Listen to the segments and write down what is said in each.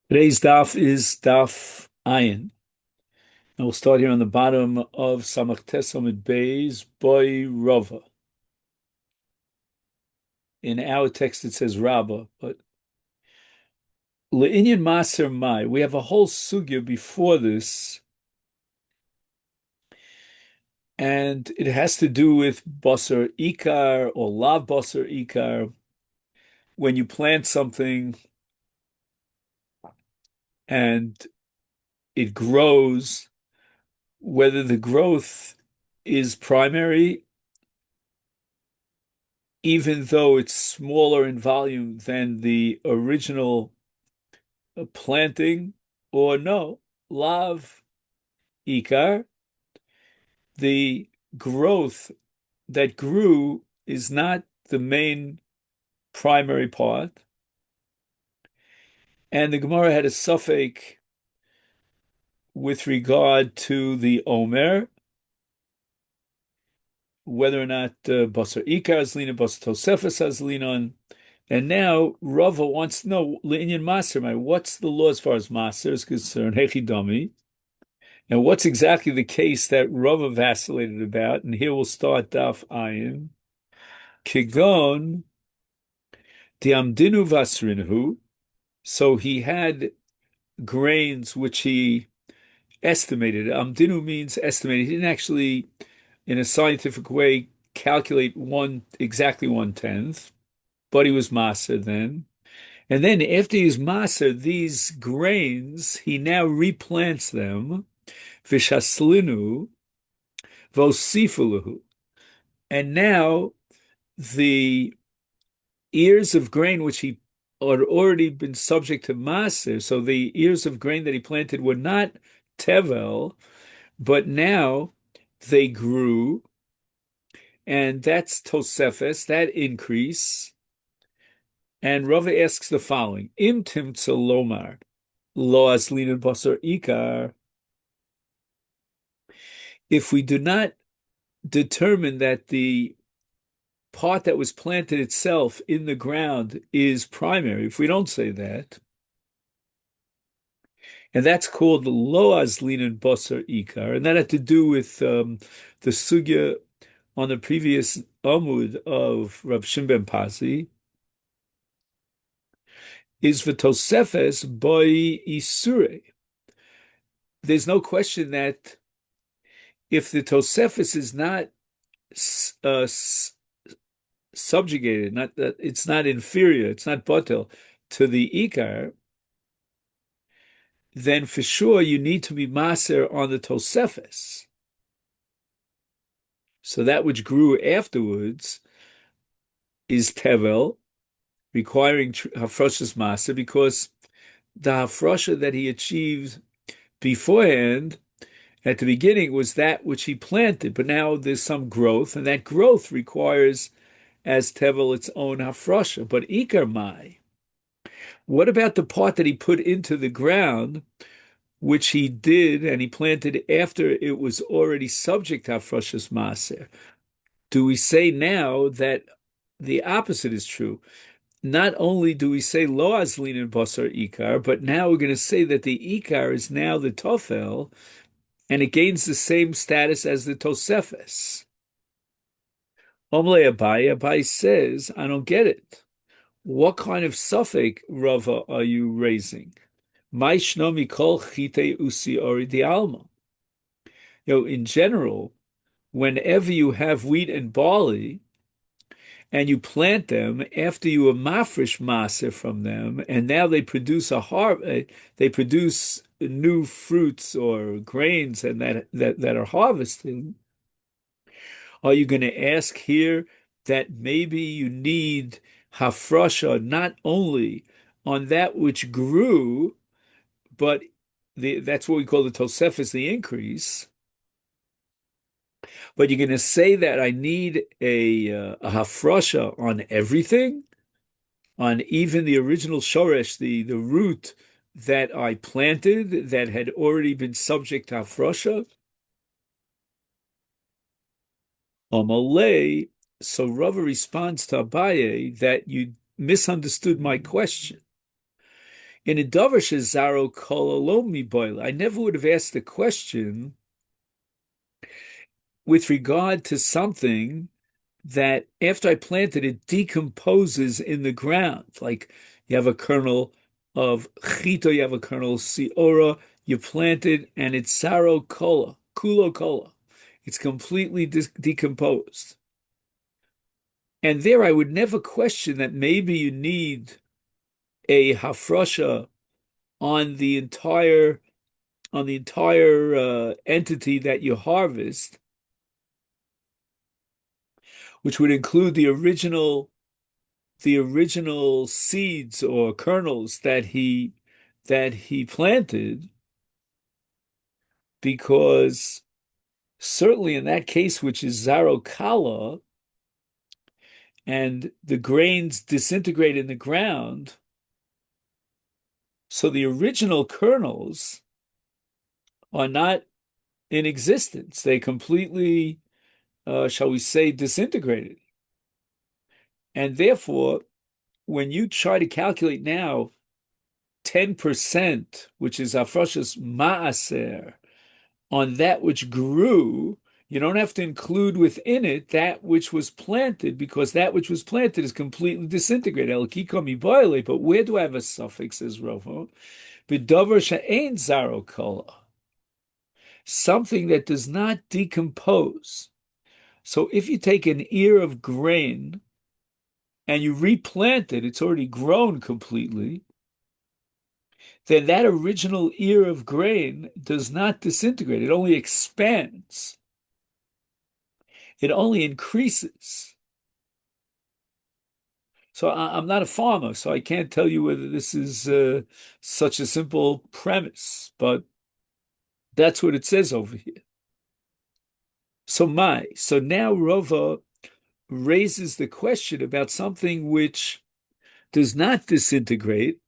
Today's daf is daf ayin. And we'll start here on the bottom of Samach Tesamid Beis Boy Rava. In our text it says Rabba, but Le'inyan Maser Mai. We have a whole sugya before this, and it has to do with Basar Ikar or Lav Basar Ikar. When you plant something and it grows, whether the growth is primary even though it's smaller in volume than the original planting, or no, lav ikar, the growth that grew is not the main primary part. And the Gemara had a suffix with regard to the Omer, whether or not Basar Ikar is lina, Basar Tosefes has lina. And now Rava wants to know Le'inyan Maser, what's the law as far as Maser is concerned? Hechidami. And what's exactly the case that Rava vacillated about? And here we'll start Daf Ayin. Kigon Diamdinu Vasrinhu. So he had grains which he estimated. Amdinu means estimated. He didn't actually, in a scientific way, calculate exactly 1/10, but he was Maser then. And then after he's Maser, these grains, he now replants them, Vishaslinu, Vosifulahu. And now the ears of grain which he had already been subject to Maser, so the ears of grain that he planted were not Tevel, but now they grew, and that's Tosefes, that increase. And Rava asks the following: Im timtza lomar lo aslin basar ikar. If we do not determine that the part that was planted itself in the ground is primary, if we don't say that, and that's called lo aslin basar ikar, and that had to do with the sugya on the previous Amud of Rav Shimon ben Pazi, is v'tosefes by isure. There's no question that if the Tosefis is not uh, subjugated, not that it's not inferior, it's not batel to the Ikar, then for sure you need to be maser on the Tosefis. So that which grew afterwards is Tevel, requiring Hafrosha's maser, because the Hafrosha that he achieved beforehand at the beginning was that which he planted, but now there's some growth, and that growth requires as Tevel its own hafrosha. But Ikar Mai, what about the part that he put into the ground, which he did and he planted after it was already subject to hafrosha's maser? Do we say now that the opposite is true? Not only do we say lo azlin and basar ikar, but now we're going to say that the ikar is now the tofel, and it gains the same status as the tosefes. Omle Abai says, I don't get it. What kind of suffix, Rava, are you raising? My shnomi kol chite usi ori di alma. In general, whenever you have wheat and barley and you plant them after you mafresh maser from them, and now they produce they produce new fruits or grains and that are harvested. Are you going to ask here that maybe you need hafrasha not only on that which grew, but that's what we call the tosefes, the increase. But you're going to say that I need a hafrasha on everything, on even the original shoresh, the root that I planted that had already been subject to hafrasha. Amalei. So Rava responds to Abaye that you misunderstood my question. In a davar shezaro kololomi boil, I never would have asked the question with regard to something that after I planted it decomposes in the ground. Like you have a kernel of chito, you have a kernel of siora, you plant it and it's saro kola, kulo kola. It's completely decomposed. And there I would never question that maybe you need a hafrosha on the entire entity that you harvest, which would include the original seeds or kernels that he planted, because certainly in that case, which is zarokala, and the grains disintegrate in the ground, so the original kernels are not in existence. They completely, shall we say, disintegrated. And therefore, when you try to calculate now 10%, which is Afroshas Maaser, on that which grew, you don't have to include within it that which was planted, because that which was planted is completely disintegrated. But where do I have a suffix, says Ravo? B'davar she'ein zaro kola. Something that does not decompose. So if you take an ear of grain and you replant it, it's already grown completely, then that original ear of grain does not disintegrate. It only expands. It only increases. So I'm not a farmer, so I can't tell you whether this is such a simple premise, but that's what it says over here. So now Rava raises the question about something which does not disintegrate,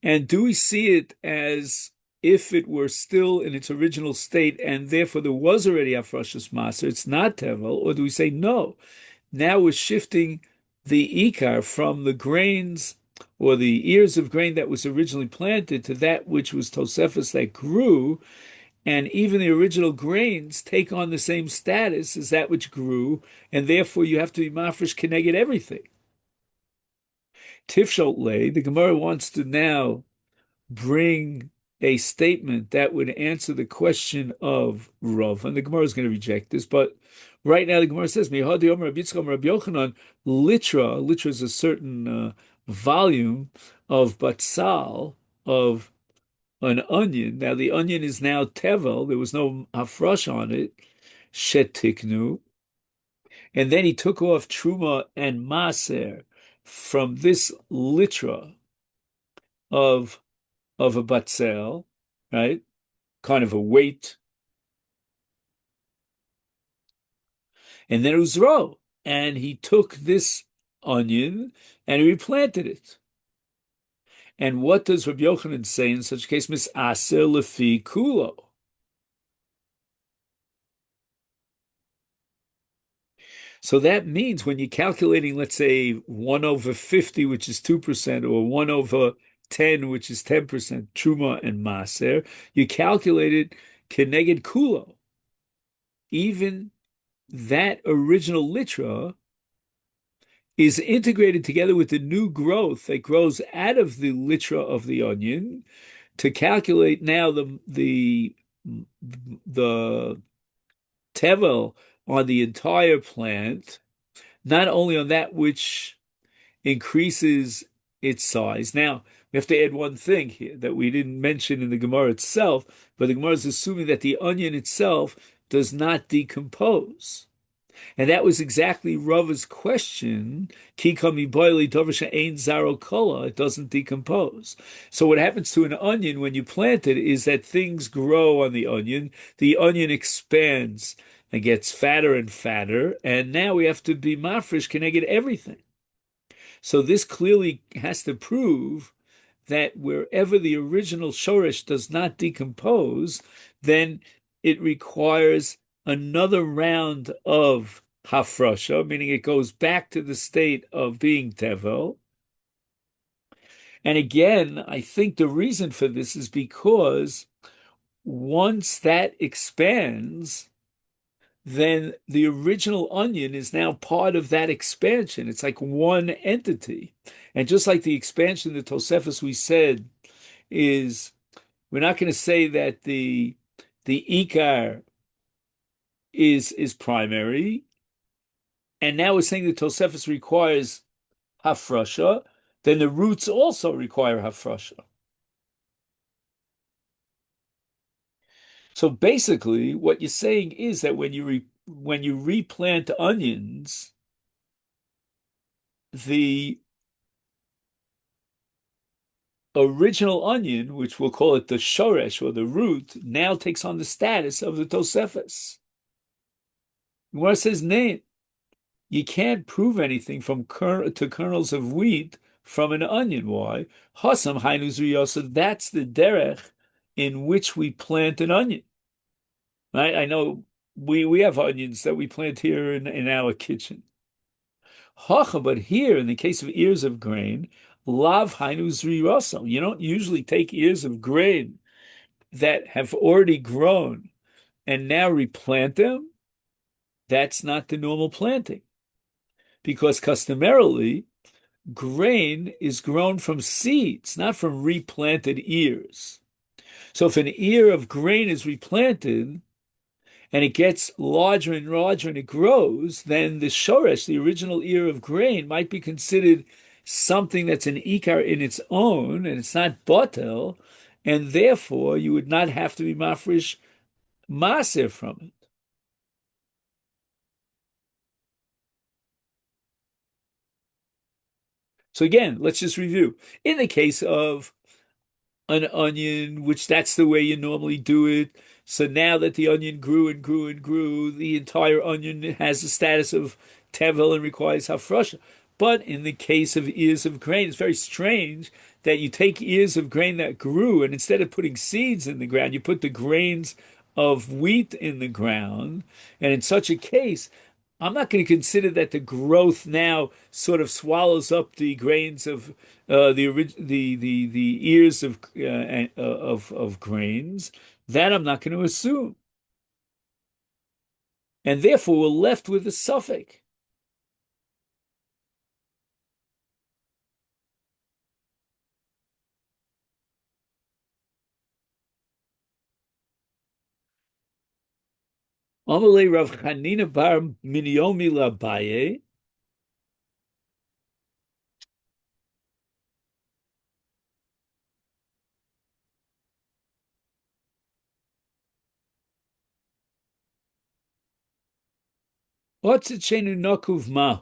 and do we see it as if it were still in its original state, and therefore there was already Afrashas Maser, it's not Tevel, or do we say no? Now we're shifting the Ikar from the grains or the ears of grain that was originally planted to that which was Tosefus that grew, and even the original grains take on the same status as that which grew, and therefore you have to be mafresh keneged everything. Tifshot lay, the Gemara wants to now bring a statement that would answer the question of Rav, and the Gemara is going to reject this, but right now the Gemara says, Mihadi Omer Rabbi Yitzchak Rabbi Yochanan, litra is a certain volume of batzal, of an onion. Now the onion is now tevel, there was no hafresh on it, shetiknu, and then he took off truma and maser from this litra of a batzel, right? Kind of a weight. And then it was raw. And he took this onion and he replanted it. And what does Rabbi Yochanan say in such a case? Misaser lefi kulo. So that means when you're calculating, let's say, 1 over 50, which is 2%, or 1 over 10, which is 10%, truma and maser, you calculate it keneged kulo. Even that original litra is integrated together with the new growth that grows out of the litra of the onion to calculate now the tevel on the entire plant, not only on that which increases its size. Now, we have to add one thing here that we didn't mention in the Gemara itself, but the Gemara is assuming that the onion itself does not decompose. And that was exactly Rava's question. Ki kami boili doversha ein zaro kola. It doesn't decompose. So what happens to an onion when you plant it is that things grow on the onion. The onion expands and gets fatter and fatter. And now we have to be mafresh keneged everything. So this clearly has to prove that wherever the original shoresh does not decompose, then it requires another round of hafrasha, meaning it goes back to the state of being tevel. And again, I think the reason for this is because once that expands, then the original onion is now part of that expansion. It's like one entity. And just like the expansion, the Tosefos we said is we're not going to say that the ikar is primary. And now we're saying the Tosefos requires hafrasha, then the roots also require hafrasha. So basically, what you're saying is that when you replant onions, the original onion, which we'll call it the shoresh or the root, now takes on the status of the Tosefos. Gemara says, name. You can't prove anything from to kernels of wheat from an onion. Why? Hasam hainuz riyosa. That's the derech in which we plant an onion. I know we have onions that we plant here in our kitchen. Hacha, but here in the case of ears of grain, lav hainuz riyosa. You don't usually take ears of grain that have already grown and now replant them. That's not the normal planting because customarily grain is grown from seeds, not from replanted ears. So if an ear of grain is replanted and it gets larger and larger and it grows, then the shoresh, the original ear of grain, might be considered something that's an ikar in its own, and it's not batel, and therefore you would not have to be mafresh maser from it. So again, let's just review. In the case of an onion, which that's the way you normally do it. So now that the onion grew and grew and grew, the entire onion has the status of tevel and requires hafrasha. But in the case of ears of grain, it's very strange that you take ears of grain that grew, and instead of putting seeds in the ground, you put the grains of wheat in the ground. And in such a case, I'm not going to consider that the growth now sort of swallows up the grains of the ears of grains. That I'm not going to assume, and therefore we're left with a suffix. Amalei Rav Chanina bar min Yomi laBaye. Otzichenu nakuv ma.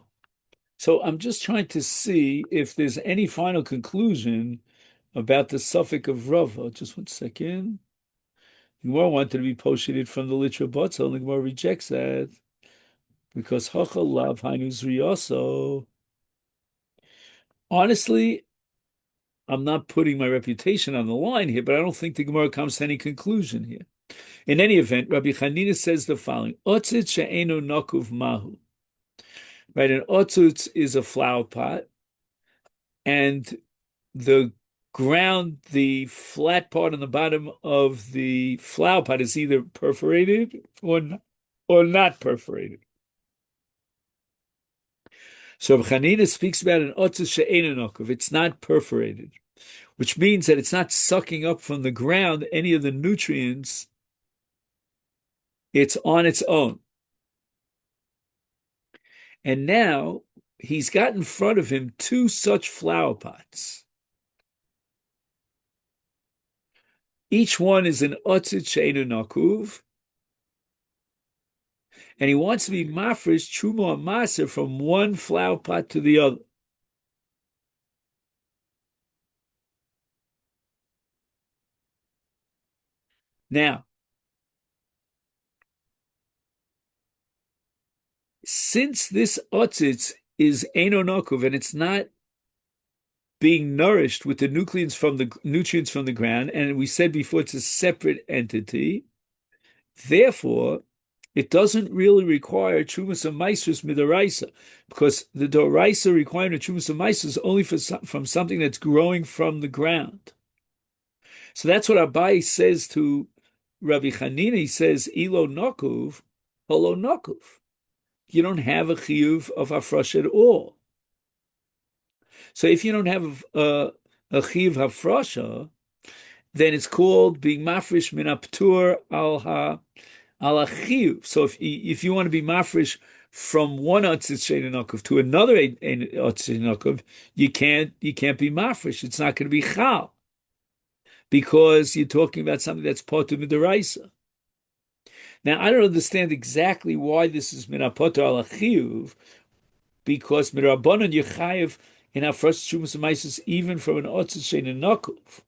So I'm just trying to see if there's any final conclusion about the suffix of Rava. Just 1 second. The Gemara wanted to be posted from the literal Botzel, and the Gemara rejects that because Hachal Lav Hainuz Riyaso. Honestly, I'm not putting my reputation on the line here, but I don't think the Gemara comes to any conclusion here. In any event, Rabbi Chanina says the following: Otzit she'eno nakuv mahu. Right, an otzut is a flower pot, and the ground, the flat part on the bottom of the flower pot is either perforated or not perforated. So Chanina speaks about an otzut she'eno nakuv. It's not perforated, which means that it's not sucking up from the ground any of the nutrients. It's on its own. And now he's got in front of him two such flower pots. Each one is an otzit she'enu nakuv, and he wants to be mafresh truma maser from one flower pot to the other. Now, since this otzitz is eno nakuv and it's not being nourished with the nutrients from the ground, and we said before it's a separate entity, therefore It doesn't really require Trumas and Maisers Midoraisa, because the Doraisa requirement of Trumas and Maisers is only from something that's growing from the ground. So that's what Abai says to Rabbi Chanina. He says, Ilo Nokuv, Holo Nokuv. You don't have a chiyuv of hafresh at all. So if you don't have a chiyuv hafrasha, then it's called being mafresh min aptur al chiyuv. So if you want to be mafresh from one otzit sheinanokov to another otzit sheinanokov, you can't be mafresh. It's not going to be chal because you're talking about something that's potu midaraisa. Now I don't understand exactly why this is min apotu al chiyuv, because mirabanan yechayev in our first shumas maisus even from an otzit sheinanokov.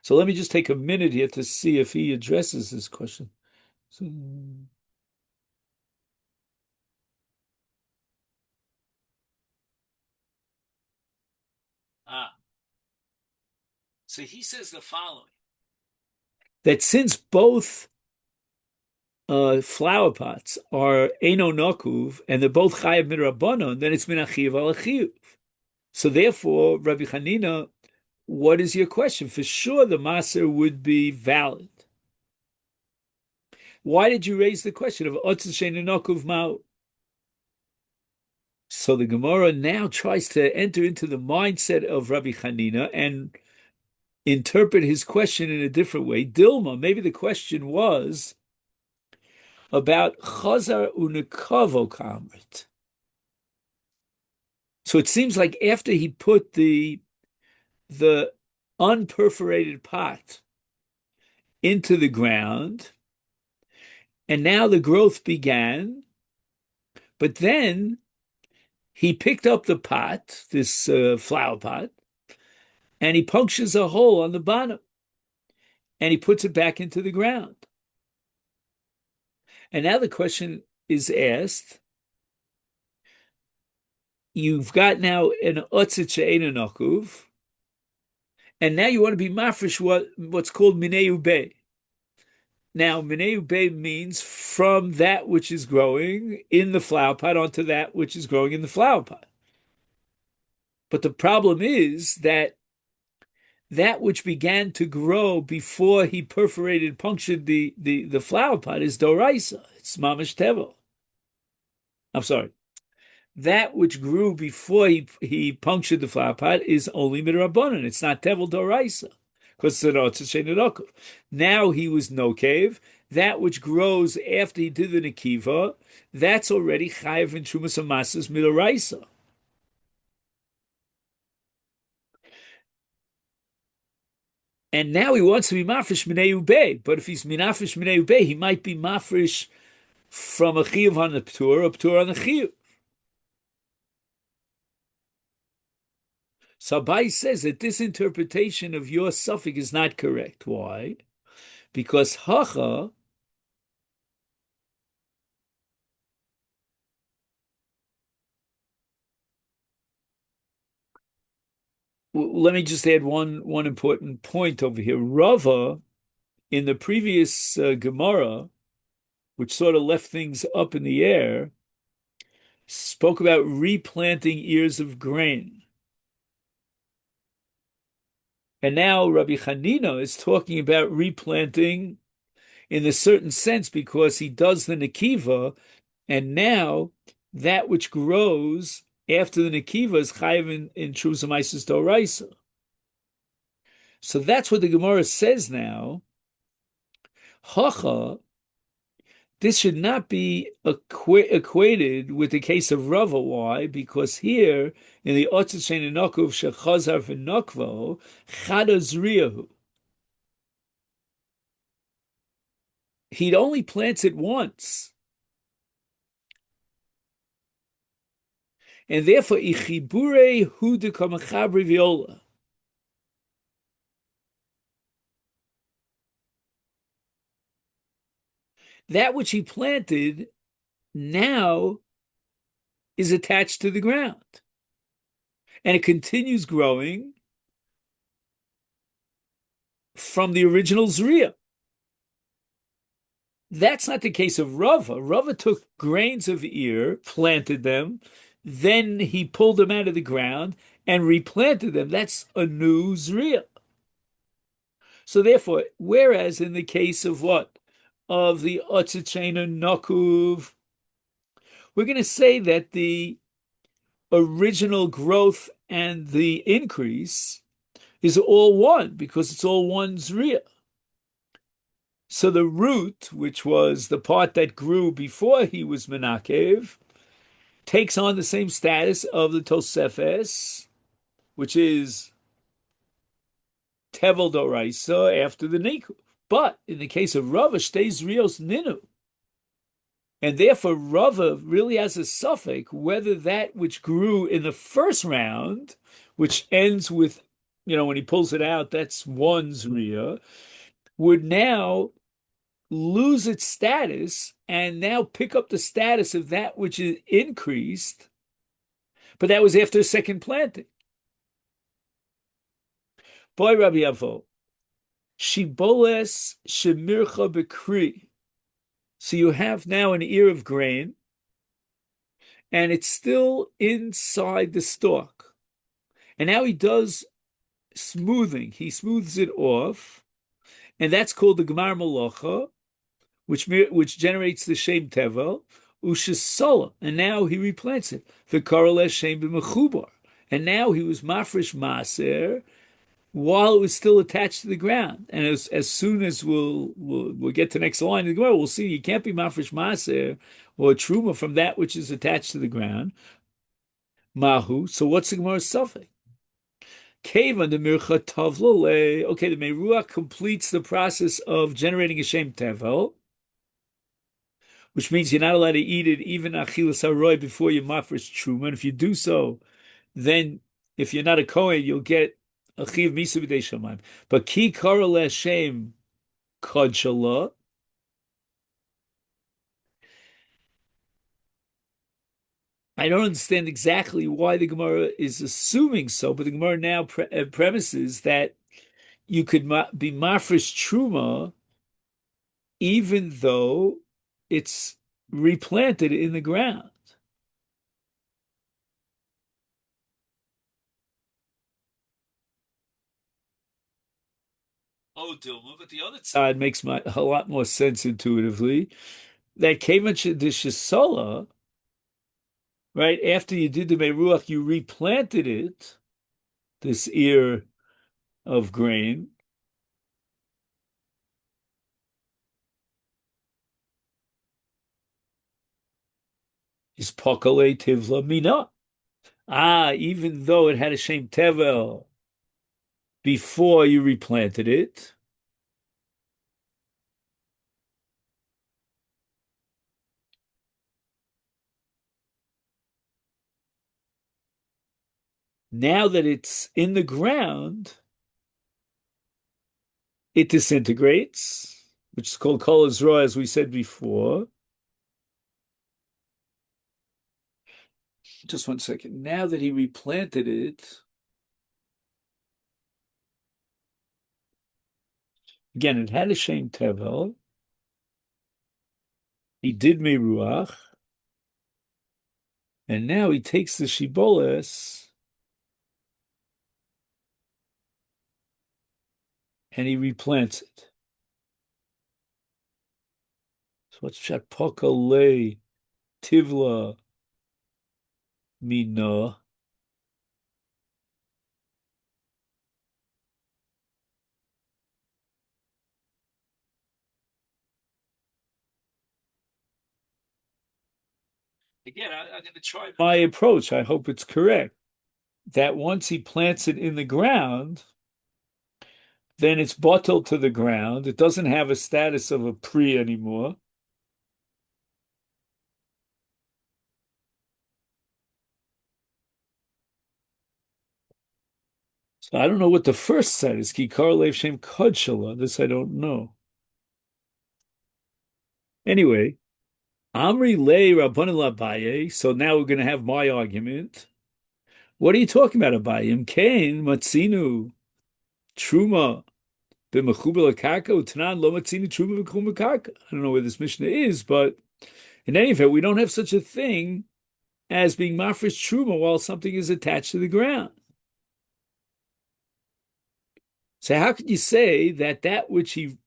So let me just take a minute here to see if he addresses this question. So, so he says the following, that since both flower pots are Eino Nokuv and they're both Chayav Midrabanon, then it's Minachiv al Chiyuv. So therefore, Rabbi Chanina, what is your question? For sure the Maser would be valid. Why did you raise the question of Otzes Sheinu Nokuv Ma'u? So the Gemara now tries to enter into the mindset of Rabbi Chanina and interpret his question in a different way. Dilma, maybe the question was about Chazar Unikavo Kamrit. So it seems like after he put the unperforated pot into the ground, and now the growth began, but then he picked up the pot, this flower pot, and he punctures a hole on the bottom, and he puts it back into the ground. And now the question is asked, you've got now an otzit she'eina nokuv, and now you want to be mafresh what's called mineu bei. Now, mineu bei means from that which is growing in the flower pot onto that which is growing in the flower pot. But the problem is that which began to grow before he punctured the flower pot is doraisa. It's mamash tevel. I'm sorry. That which grew before he punctured the flower pot is only midrabanan. It's not tevel doraisa, because it's now he was no cave. That which grows after he did the nekiva, that's already chayiv in trumas amasas midoraisa. And now he wants to be mafresh minei ubei, but if he's minafish minei ubei, he might be mafresh from a chiyuv on the ptur, a ptur on the chiyuv. So Abai says that this interpretation of your suffix is not correct. Why? Because hacha let me just add one important point over here. Rava, in the previous Gemara, which sort of left things up in the air, spoke about replanting ears of grain. And now Rabbi Chanina is talking about replanting in a certain sense because he does the Nekiva, and now that which grows after the Nekiva is chayiv in Trusa Maisis Doraisa. So that's what the Gemara says now. Hacha, this should not be equated with the case of Rava. Why? Because here, in the Otzet Shein Nokuv Shechazar V'Nokvo, Chada Zriyahu. He'd only plants it once. And therefore, Ichibure Hu de Kamachabri Viola. That which he planted now is attached to the ground. And it continues growing from the original Zriya. That's not the case of Rava. Rava took grains of ear, planted them, then he pulled them out of the ground and replanted them. That's a new Zriya. So therefore, whereas in the case of what? Of the Otzichena Nakuv, we're going to say that the original growth and the increase is all one because it's all one Zriya. So the root, which was the part that grew before he was Menakev, takes on the same status of the Tosefes, which is Tevel Doraisa after the Niku. But in the case of Rava, stays Rios Ninu. And therefore, Rava really has a suffix whether that which grew in the first round, which ends with, when he pulls it out, that's one Zriya, would now lose its status and now pick up the status of that which is increased, but that was after a second planting. Boy, Rabbi Avo, Shiboles Shemircha Bekri. So you have now an ear of grain, and it's still inside the stalk. And now he does smoothing. He smooths it off, and that's called the Gemar Malacha, which generates the Shem Tevel, Ushasola, and now he replants it. The Korales Shem B'Mechubar. And now he was Mafresh Maser while it was still attached to the ground. And as soon as we'll get to the next line of the Gemara, we'll see you can't be Mafresh Maser or Truma from that which is attached to the ground. Mahu. So what's the Gemara's suffix? Kavan the Mircha Tavlale. Okay, the Meruach completes the process of generating a Shem Tevel, which means you're not allowed to eat it even achilas haroy before you mafresh truma. And if you do so, then if you're not a Kohen, you'll get a chiv misa b'dei shamayim. But ki kara le'Hashem kodshala. I don't understand exactly why the Gemara is assuming so, but the Gemara now premises that you could be mafresh truma even though it's replanted in the ground. Oh, Dilma, but the other side makes a lot more sense intuitively. That Kevan the Shisola, right after you did the Meruach, you replanted it, this ear of grain. Is Pokale Tivla Mina. Even though it had a Shem Tevel before you replanted it, now that it's in the ground, it disintegrates, which is called Kol Ezra, as we said before. Just one second. Now that he replanted it, again, it had a Shem Tevel. He did Meruach. And now he takes the Shiboles and he replants it. So what's Pshat Pokale Tivla Mina? Again, I'm going to try my approach. I hope it's correct. That once he plants it in the ground, then it's bottled to the ground. It doesn't have a status of a pre anymore. So I don't know what the first set is. Kikar Lev Shem Kodshala. This I don't know. Anyway, Amri Le Rabbanan Labaye. So now we're going to have my argument. What are you talking about, Abayim? Kain Matzinu Truma The mechubel karka utanan lo matzini truma v'kum karka. I don't know where this Mishnah is, but in any event, we don't have such a thing as being mafresh truma while something is attached to the ground. So how could you say that that which he,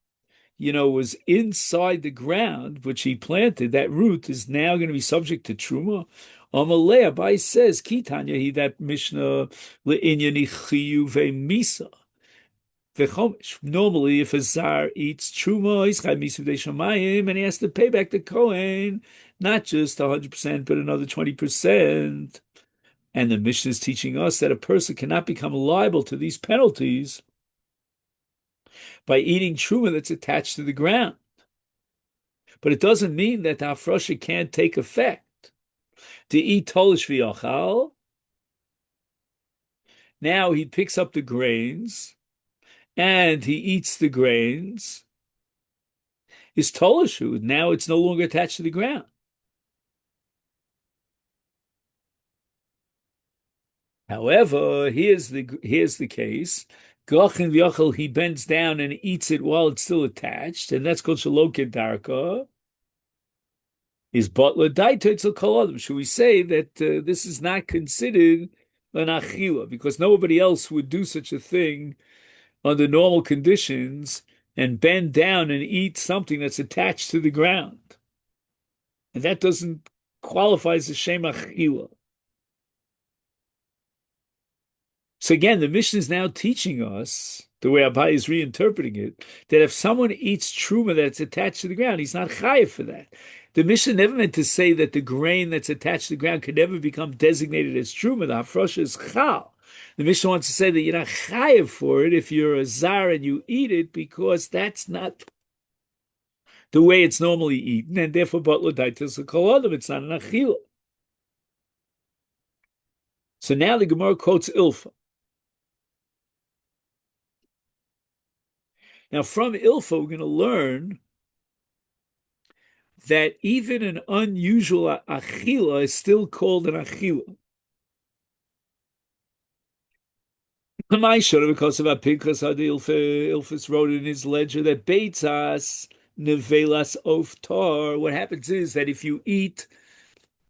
was inside the ground, which he planted, that root is now going to be subject to truma? Amalei Abai says, Kitanya, he that Mishnah le'inyani chiyuve misa. Normally, if a zar eats truma, he's got misa shamayim, and he has to pay back the kohen, not just 100%, but another 20%. And the Mishnah is teaching us that a person cannot become liable to these penalties by eating truma that's attached to the ground. But it doesn't mean that the hafrasha can't take effect. To eat tolish v'yochal, now he picks up the grains and he eats the grains. Is tolishu, now it's no longer attached to the ground. However, here's the case. Gachin v'yochel, he bends down and eats it while it's still attached, and that's called shaloked darka. Is butler daitotzel kol. Should we say that this is not considered an achila because nobody else would do such a thing under normal conditions and bend down and eat something that's attached to the ground, and that doesn't qualify as a shem achila. So again, the Mishnah is now teaching us, the way Abai is reinterpreting it, that if someone eats truma that's attached to the ground, he's not chayiv for that. The Mishnah never meant to say that the grain that's attached to the ground could never become designated as truma. The hafrasha is chal. The Mishnah wants to say that you're not chayiv for it if you're a zar and you eat it, because that's not the way it's normally eaten, and therefore butler daitis kol adam, it's not an achila. So now the Gemara quotes Ilfa. Now, from Ilfa, we're going to learn that even an unusual achila is still called an achila. Because of Pinchas Ilfus wrote in his ledger that beitzas nevelas oftar. What happens is that if you eat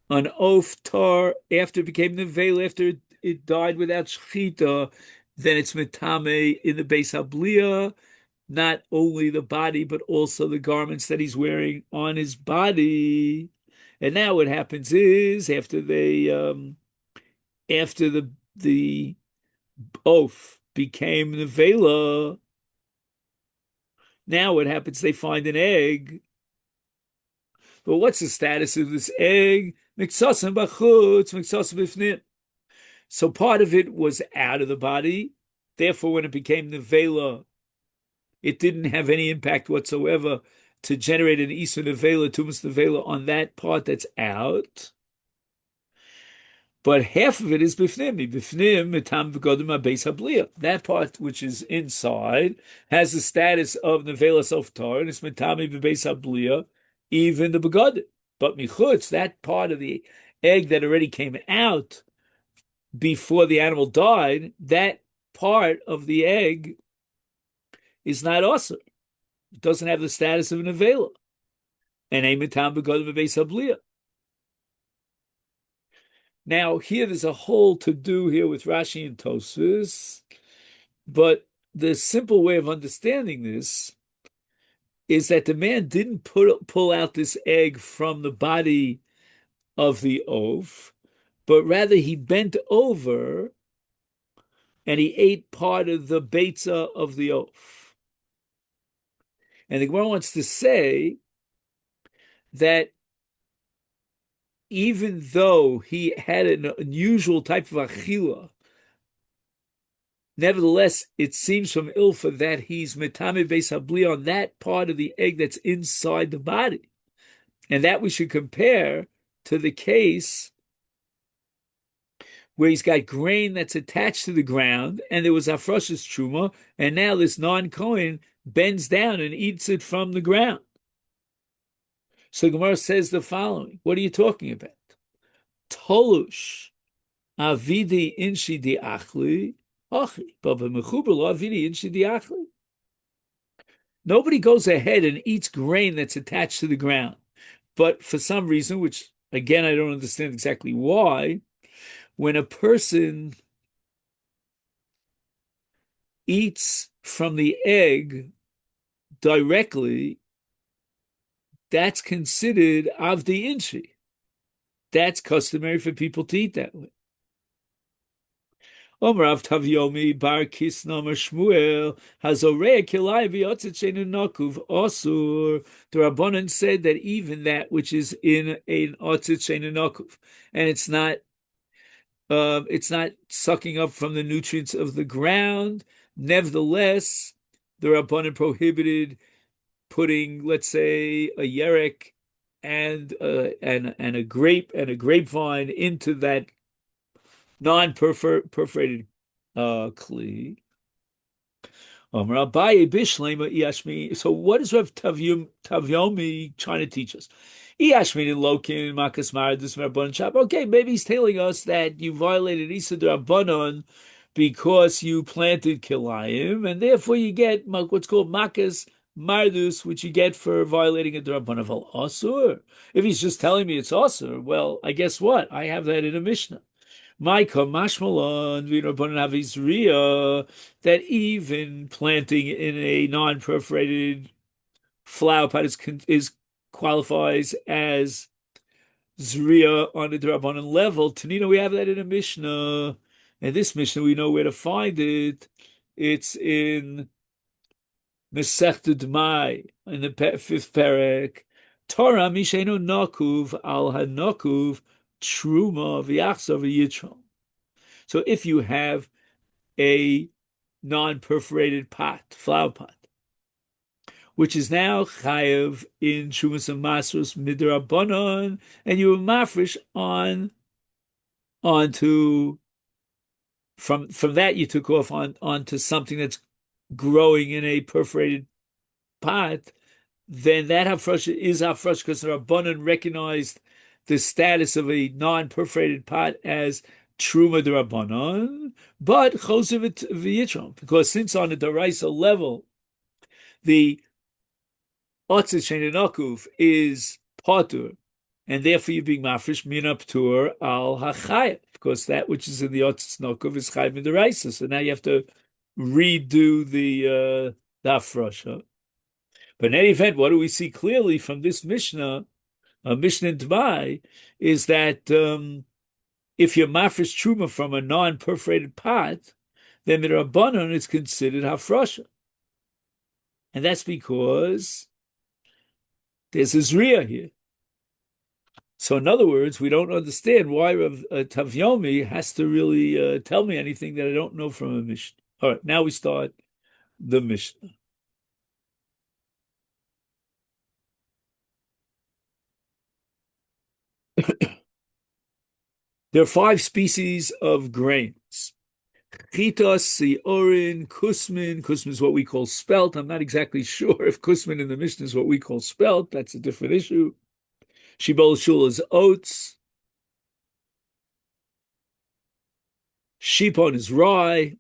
an oftar after it became nevela, after it died without shchita, then it's metame in the beis habliya, not only the body, but also the garments that he's wearing on his body. And now what happens is after the oath became nevela, now what happens? They find an egg. But what's the status of this egg? Miksasim b'chutz, miksasim b'fnim. So part of it was out of the body. Therefore, when it became nevela, it didn't have any impact whatsoever to generate an Isa Nevela, Tumas Nevela on that part that's out. But half of it is Bifnim. Bifnim, Metam V'godim HaBeis HaBliya. That part which is inside has the status of Nevela Softar, and it's Metami V'Beis HaBliya, even the Begodim. But Michutz, that part of the egg that already came out before the animal died, that part of the egg is not awesome. It doesn't have the status of an avela. And a mitam begodim v'beis habliya. Now, here there's a whole to-do here with Rashi and Tosfos, but the simple way of understanding this is that the man didn't pull out this egg from the body of the oaf, but rather he bent over and he ate part of the beitza of the oaf. And the Gemara wants to say that even though he had an unusual type of achila, nevertheless, it seems from Ilfa that he's metame beis habli on that part of the egg that's inside the body. And that we should compare to the case where he's got grain that's attached to the ground, and there was hafrashas truma, and now this non-Kohen bends down and eats it from the ground. So Gemara says the following: what are you talking about? Tolush avidi inshi di achli achi, but b'mechuber lo avidi inshi di achli. Nobody goes ahead and eats grain that's attached to the ground. But for some reason, which again, I don't understand exactly why, when a person eats from the egg directly, that's considered avdi inshi. That's customary for people to eat that way. Omrav Tav Yomi Bar Kisnam Shmuel Hazorea Kilai V'Yotzet Nakuv Osur. The Rabbanan said that even that which is in an Otzet Shenu Nakuv, and it's not sucking up from the nutrients of the ground. Nevertheless, the Rabbanan prohibited putting, let's say, a yerek and a grape and a grapevine into that non-perforated kli. So what is Rav Tavyomi trying to teach us? Okay, maybe he's telling us that you violated Issa Rabbanon because you planted kilayim, and therefore you get what's called makas mardus, which you get for violating a Rabbanon of asur. If he's just telling me it's asur, well, I guess what? I have that in a Mishnah. Maika mashmalon v'rabbanan avizriya, that even planting in a non-perforated flower pot is qualifies as zriya on the Rabbanan level. Tanina, we have that in a Mishnah, and this Mishnah we know where to find it. It's in Masechta D'mai in the fifth parak. Torah mishenu nakuv al hanakuv truma v'yachsa v'yitrom. So if you have a non-perforated pot, flower pot, which is now chayev in Shumas and Masros midrabanon, and you were mafresh onto from that you took off onto something that's growing in a perforated pot, then that hafresh is hafresh because the Rabbanon recognized the status of a non-perforated pot as truma d'Rabbanon, but chosev v'yitrom, because since on the daraisa level the otzet sheninakuf is potur, and therefore you're being mafresh min ptur al hachayev, because that which is in the otzet nakuf is chayev in daraisa. So now you have to redo the hafrasha. But in any event, what do we see clearly from this Mishnah, Mishnah in Dvai, is that if you're mafresh truma from a non-perforated pot, then midrabanan is considered hafrasha, and that's because there's a zriya here. So, in other words, we don't understand why Rav Tavyomi has to really tell me anything that I don't know from a Mishnah. All right, now we start the Mishnah. There are 5 species of grains. Chitas, siorin, kusmin. Kusmin is what we call spelt. I'm not exactly sure if kusmin in the Mishnah is what we call spelt. That's a different issue. Shibol shul is oats. Shipon is rye.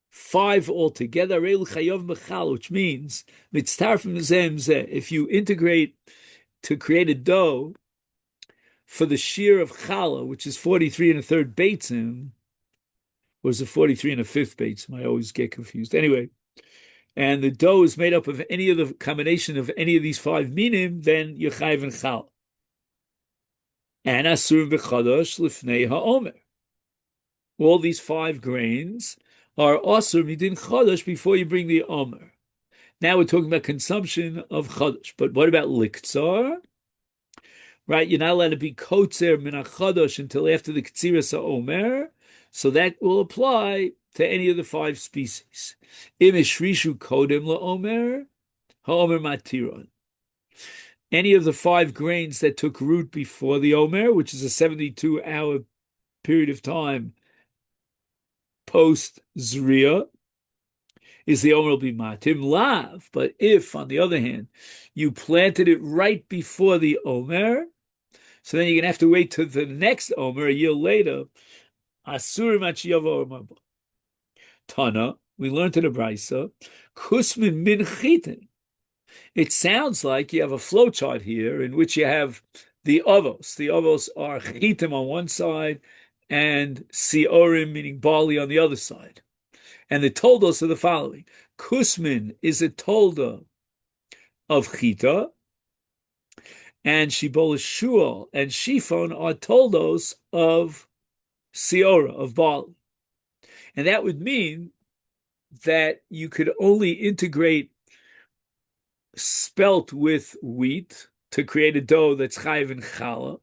5 altogether, which means if you integrate to create a dough for the shear of challah, which is 43 and a third beitzim, or is it 43 and a fifth beitzim? I always get confused. Anyway, and the dough is made up of any of the combination of any of these 5 minim, then you're chayiv and challah. And asur v'chadash lifnei ha'omer. All these 5 grains are asur midin chadash before you bring the omer. Now we're talking about consumption of chadash, but what about liktzar? Right, you're not allowed to be kotzer min chadash until after the ktziras ha'omer, so that will apply to any of the 5 species. Im ishrishu kodem la'omer, ha'omer matiron. Any of the 5 grains that took root before the omer, which is a 72-hour period of time post zriya, is the omer will be matim lav. But if, on the other hand, you planted it right before the omer, so then you're going to have to wait till the next omer, a year later. Asur machiyavo mabo. Tana, we learned in the brisa, kusmin min chitin. It sounds like you have a flowchart here in which you have the ovos. The ovos are chitim on one side and siorim, meaning barley, on the other side. And the toldos are the following. Kusmin is a tolda of chita, and Shibboleth Shul and Shifon are toldos of Siora, of barley. And that would mean that you could only integrate spelt with wheat to create a dough that's chayiv and challah,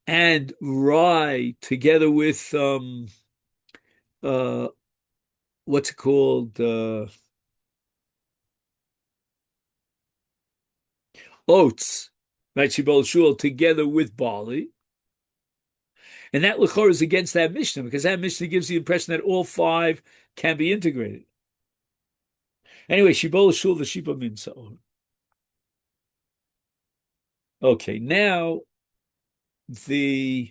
and rye together with uh what's it called, oats, right? Shibboleth Shul together with barley. And that lechor is against that Mishnah, because that Mishnah gives the impression that all five can be integrated. Anyway, Shibboleth Shul v'Shipa Minso. Okay, now the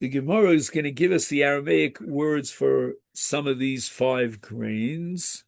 Gemara is going to give us the Aramaic words for some of these five grains.